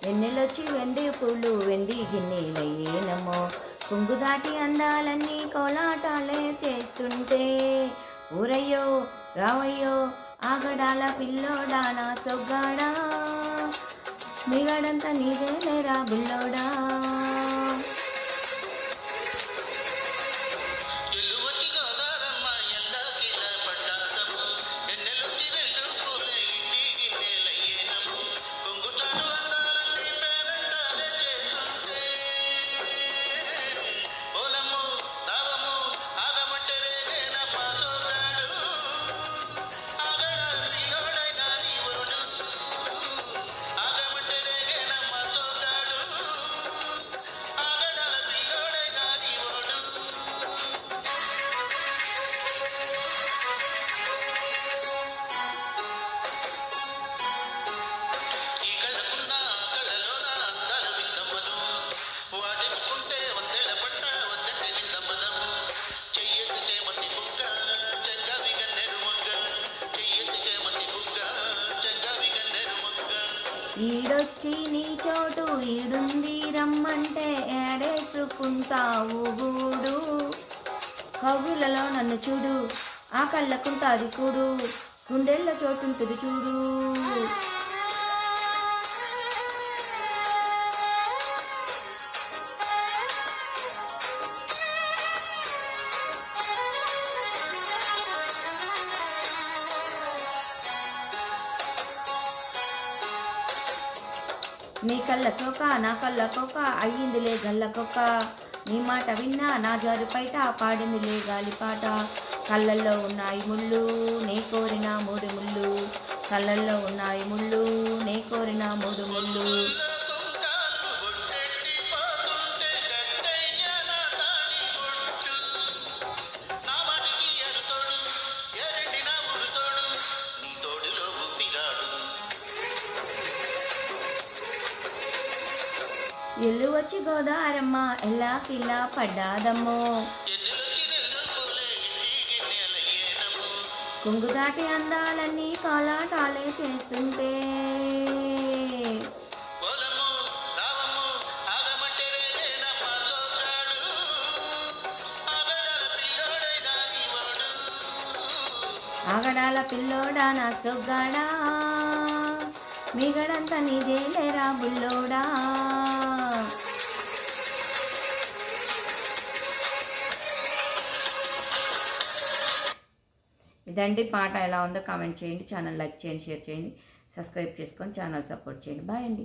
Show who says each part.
Speaker 1: వెన్నెలొచ్చి వెండి పూలు వెండి గిన్నెలయ్యేనమ్మో. కొంగు దాటి అందాలన్నీ కోలాటాలే చేస్తుంటే, ఊరయ్యో రావయ్యో ఆగడాల పిల్లోడా నా సొగ్గాడా, మిగడంతా నీదేలేరా బుల్లోడా. ఈడొచ్చి నీ చోటు ఈడుంది రమ్మంటే ఏడేసుకుంటావు గూడు. కవ్వులలో నన్ను చూడు, ఆ కళ్ళకుంటాది కూడు, గుండెళ్ళ చోటుంటుంది చూడు. నీ కళ్ళ సోక నా కళ్ళ కోక అయ్యిందిలే గల్ల కొక్క, నీ మాట విన్నా నా జారు పైట పాడిందిలే గాలిపాట. కళ్ళల్లో ఉన్నాయి ముళ్ళు నే కోరిన 3 ముళ్ళు, కళ్ళల్లో ఉన్నాయి ముళ్ళు నే కోరిన 3 ముళ్ళు. ఎల్లు వచ్చి గోదారమ్మ ఎల్లా కిల్లా పడ్డాదమ్మో. కొంగు దాటి అందాలన్నీ కోలాటాలే చేస్తుంటే, ఆగడాల పిల్లోడా నా సొగ్గాడా, మిగడంతా నీదేలేరా బుల్లోడా. ఇదండి పాట. ఎలా ఉందో కామెంట్ చేయండి, ఛానల్ లైక్ చేయండి, షేర్ చేయండి, సబ్స్క్రైబ్ చేసుకొని ఛానల్ సపోర్ట్ చేయండి. బాయ్ అండి.